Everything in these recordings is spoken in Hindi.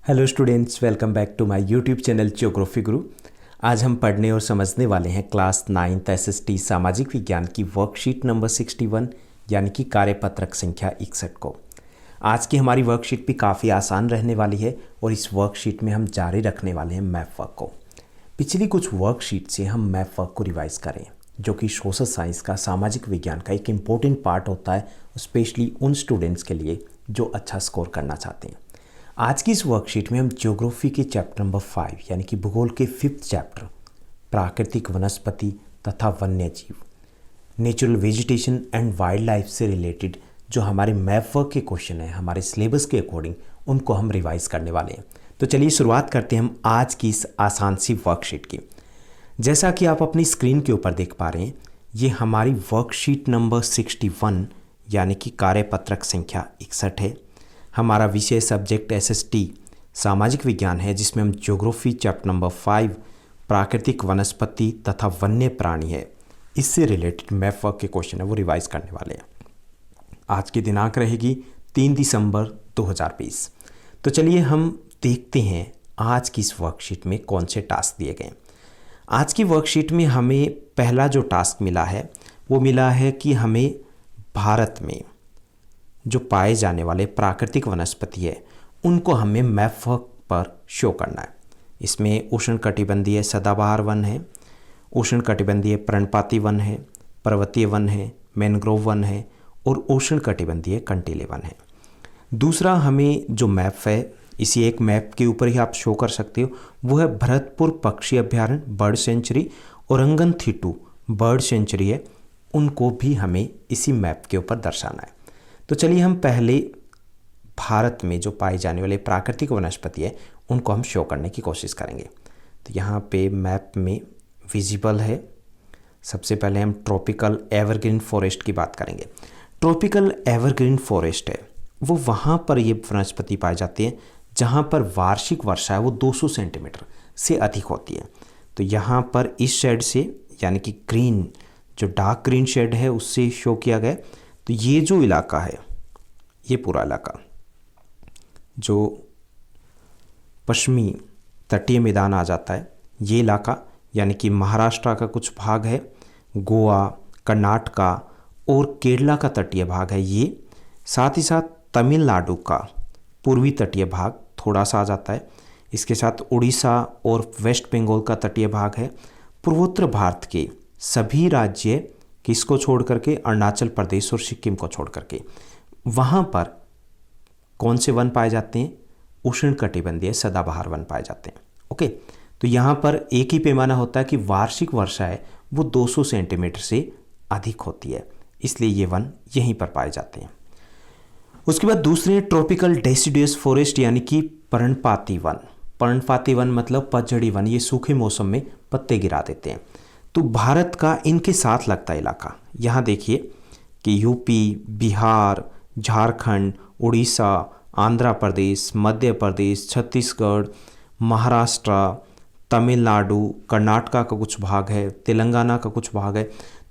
Hello students, welcome back to my YouTube channel geography guru. आज हम पढ़ने और समझने वाले हैं क्लास 9th एसएसटी सामाजिक विज्ञान की वर्कशीट नंबर 61 यानी कि कार्यपत्रक संख्या 61 को। आज की हमारी वर्कशीट भी काफ़ी आसान रहने वाली है और इस वर्कशीट में हम जारी रखने वाले हैं मैप वर्क को। पिछली कुछ वर्कशीट से हम मैप वर्क को रिवाइज करें, जो कि सोशल साइंस का, सामाजिक विज्ञान का एक इम्पोर्टेंट पार्ट होता है, स्पेशली उन स्टूडेंट्स के लिए जो अच्छा स्कोर करना चाहते हैं। आज की इस वर्कशीट में हम ज्योग्राफी के चैप्टर नंबर 5 यानी कि भूगोल के 5th चैप्टर प्राकृतिक वनस्पति तथा वन्य जीव, natural vegetation and wild life से रिलेटेड जो हमारे मैप वर्क के क्वेश्चन हैं हमारे सिलेबस के अकॉर्डिंग, उनको हम रिवाइज करने वाले हैं। तो चलिए शुरुआत करते हैं हम आज की इस आसान सी वर्कशीट की। जैसा कि आप अपनी स्क्रीन के ऊपर देख पा रहे हैं, ये हमारी वर्कशीट नंबर 61 यानी कि कार्यपत्रक संख्या 61 है। हमारा विषय सब्जेक्ट एसएसटी सामाजिक विज्ञान है, जिसमें हम ज्योग्राफी चैप्टर नंबर 5 प्राकृतिक वनस्पति तथा वन्य प्राणी है, इससे रिलेटेड मैप वर्क के क्वेश्चन है वो रिवाइज करने वाले हैं। आज की दिनांक रहेगी 3 दिसंबर 2020। तो चलिए हम देखते हैं आज की इस वर्कशीट में कौन से टास्क दिए गए। आज की वर्कशीट में हमें पहला जो टास्क मिला है वो मिला है कि हमें भारत में जो पाए जाने वाले प्राकृतिक वनस्पति है उनको हमें मैप वर्क पर शो करना है। इसमें उष्णकटिबंधीय सदाबहार वन है, उष्णकटिबंधीय पर्णपाती वन है, पर्वतीय वन है, मैंग्रोव वन है और उष्णकटिबंधीय कंटीले वन है। दूसरा हमें जो मैप है, इसी एक मैप के ऊपर ही आप शो कर सकते हो, वो है भरतपुर पक्षी अभ्यारण्य बर्ड सेंचुरी और रंगनथिट्टू बर्ड सेंचुरी है, उनको भी हमें इसी मैप के ऊपर दर्शाना है। तो चलिए हम पहले भारत में जो पाई जाने वाले प्राकृतिक वनस्पति है उनको हम शो करने की कोशिश करेंगे। तो यहाँ पे मैप में विजिबल है। सबसे पहले हम ट्रॉपिकल एवरग्रीन फॉरेस्ट की बात करेंगे। ट्रॉपिकल एवरग्रीन फॉरेस्ट है वो वहाँ पर ये वनस्पति पाई जाती है जहाँ पर वार्षिक वर्षा है वो 200 सेंटीमीटर से अधिक होती है। तो यहाँ पर इस शेड से यानी कि ग्रीन, जो डार्क ग्रीन शेड है उससे शो किया गया। तो ये जो इलाका है, ये पूरा इलाका जो पश्चिमी तटीय मैदान आ जाता है, ये इलाका यानी कि महाराष्ट्र का कुछ भाग है, गोवा, कर्नाटका और केरला का तटीय भाग है ये, साथ ही साथ तमिलनाडु का पूर्वी तटीय भाग थोड़ा सा आ जाता है, इसके साथ उड़ीसा और वेस्ट बंगाल का तटीय भाग है। पूर्वोत्तर भारत के सभी राज्य किसको छोड़ करके, अरुणाचल प्रदेश और सिक्किम को छोड़ करके, वहाँ पर कौन से वन पाए जाते हैं, उष्णकटिबंधीय सदाबहार वन पाए जाते हैं। ओके, तो यहाँ पर एक ही पैमाना होता है कि वार्षिक वर्षा है वो 200 सेंटीमीटर से अधिक होती है, इसलिए ये वन यहीं पर पाए जाते हैं। उसके बाद दूसरे ट्रॉपिकल डेसिडुअस फॉरेस्ट यानी कि पर्णपाती वन। पर्णपाती वन मतलब पतझड़ी वन, ये सूखे मौसम में पत्ते गिरा देते हैं। तो भारत का इनके साथ लगता इलाका, यहाँ देखिए कि यूपी, बिहार, झारखंड, उड़ीसा, आंध्र प्रदेश, मध्य प्रदेश, छत्तीसगढ़, महाराष्ट्र, तमिलनाडु, कर्नाटका का कुछ भाग है, तेलंगाना का कुछ भाग है।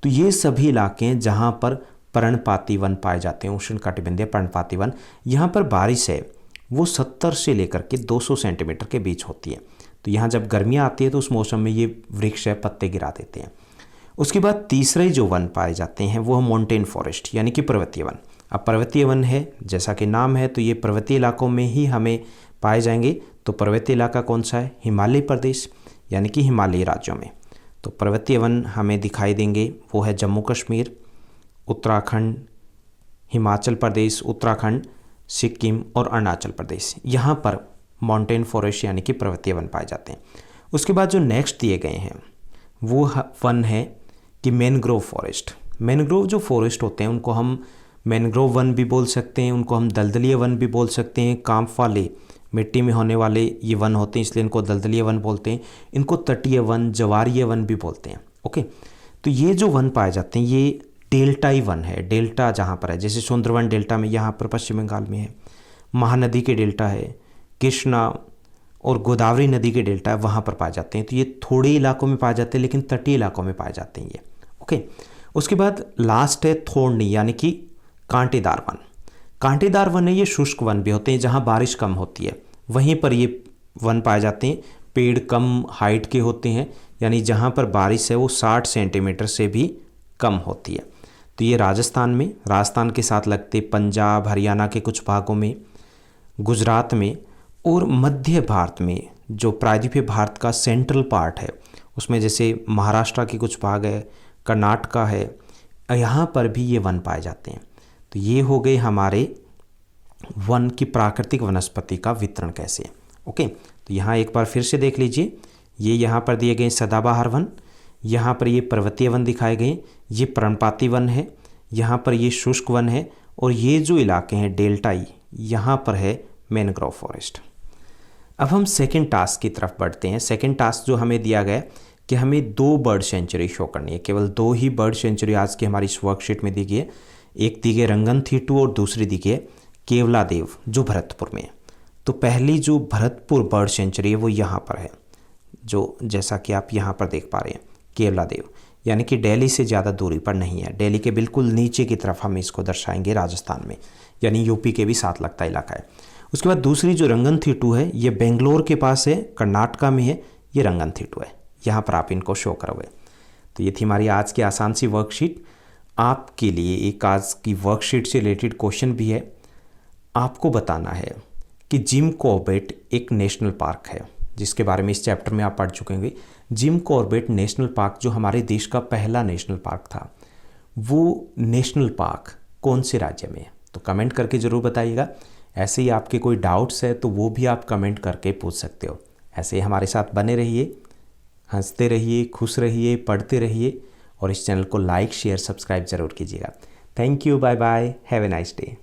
तो ये सभी इलाके हैं जहाँ पर पर्णपाती वन पाए जाते हैं, उष्णकटिबंधीय पर्णपाती वन। यहाँ पर बारिश है वो 70 से लेकर के 200 सेंटीमीटर के बीच होती है। तो यहाँ जब गर्मियाँ आती है तो उस मौसम में ये वृक्ष है पत्ते गिरा देते हैं। उसके बाद तीसरे जो वन पाए जाते हैं वो माउंटेन फॉरेस्ट यानी कि पर्वतीय वन। अब पर्वतीय वन है, जैसा कि नाम है, तो ये पर्वतीय इलाकों में ही हमें पाए जाएंगे। तो पर्वतीय इलाका कौन सा है, हिमालय प्रदेश यानी कि हिमालयी राज्यों में। तो पर्वतीय वन हमें दिखाई देंगे, वो है जम्मू कश्मीर, उत्तराखंड, हिमाचल प्रदेश, उत्तराखंड, सिक्किम और अरुणाचल प्रदेश। यहाँ पर माउंटेन फॉरेस्ट यानी कि पर्वतीय वन पाए जाते हैं। उसके बाद जो नेक्स्ट दिए गए हैं वो वन है कि मैंग्रोव फॉरेस्ट। मैंग्रोव जो फॉरेस्ट होते हैं उनको हम मैंग्रोव वन भी बोल सकते हैं, उनको हम दलदलीय वन भी बोल सकते हैं। कांप वाले मिट्टी में होने वाले ये वन होते हैं, इसलिए इनको दलदलीय वन बोलते हैं। इनको तटीय वन, ज्वारीय वन भी बोलते हैं। ओके, तो ये जो वन पाए जाते हैं ये डेल्टाई वन है। डेल्टा जहाँ पर है, जैसे सुंदरवन डेल्टा में यहाँ पर पश्चिम बंगाल में है, महानदी के डेल्टा है, कृष्णा और गोदावरी नदी के डेल्टा है, वहाँ पर पाए जाते हैं। तो ये थोड़े इलाकों में पाए जाते हैं लेकिन तटीय इलाकों में पाए जाते हैं ये। ओके, उसके बाद लास्ट है थोर्नी यानी कि कांटेदार वन। कांटेदार वन है ये शुष्क वन भी होते हैं जहाँ बारिश कम होती है, वहीं पर ये वन पाए जाते हैं। पेड़ कम हाइट के होते हैं, यानी जहाँ पर बारिश है वो 60 सेंटीमीटर से भी कम होती है। तो ये राजस्थान के साथ लगते पंजाब हरियाणा के कुछ भागों में, गुजरात में और मध्य भारत में, जो प्रायद्वीपीय भारत का सेंट्रल पार्ट है उसमें, जैसे महाराष्ट्र के कुछ भाग है, कर्नाटका है, यहाँ पर भी ये वन पाए जाते हैं। तो ये हो गए हमारे वन की प्राकृतिक वनस्पति का वितरण कैसे। ओके, तो यहाँ एक बार फिर से देख लीजिए, ये यहाँ पर दिए गए सदाबहार वन, यहाँ पर ये पर्वतीय वन दिखाए गए, ये पर्णपाती वन है, यहाँ पर ये शुष्क वन है, और ये जो इलाके हैं डेल्टाई, यहाँ पर है मैनग्रोव फॉरेस्ट। अब हम सेकंड टास्क की तरफ बढ़ते हैं। सेकंड टास्क जो हमें दिया गया कि हमें 2 बर्ड सेंचुरी शो करनी है। केवल 2 ही बर्ड सेंचुरी आज की हमारी इस वर्कशीट में दी गई है। एक दी गई रंगनथीटू और दूसरी दी गई केवलादेव जो भरतपुर में है। तो पहली जो भरतपुर बर्ड सेंचुरी है वो यहाँ पर है, जो जैसा कि आप यहाँ पर देख पा रहे हैं केवलादेव, यानी कि दिल्ली से ज़्यादा दूरी पर नहीं है। दिल्ली के बिल्कुल नीचे की तरफ हम इसको दर्शाएंगे राजस्थान में, यानी यूपी के भी साथ लगता इलाका है। उसके बाद दूसरी जो रंगनथीटू है ये बेंगलोर के पास है, कर्नाटका में है, ये रंगनथीटू है। यहाँ पर आप इनको शो करोगे। तो ये थी हमारी आज की आसान सी वर्कशीट। आपके लिए एक आज की वर्कशीट से रिलेटेड क्वेश्चन भी है। आपको बताना है कि जिम कॉर्बेट एक नेशनल पार्क है, जिसके बारे में इस चैप्टर में आप पढ़ चुके होंगे। जिम कॉर्बेट नेशनल पार्क जो हमारे देश का पहला नेशनल पार्क था, वो नेशनल पार्क कौन से राज्य में है? तो कमेंट करके ज़रूर बताइएगा। ऐसे ही आपके कोई डाउट्स है तो वो भी आप कमेंट करके पूछ सकते हो। ऐसे ही हमारे साथ बने रहिए, हंसते रहिए, खुश रहिए, पढ़ते रहिए, और इस चैनल को लाइक शेयर सब्सक्राइब ज़रूर कीजिएगा। Thank you, bye bye, have a nice day.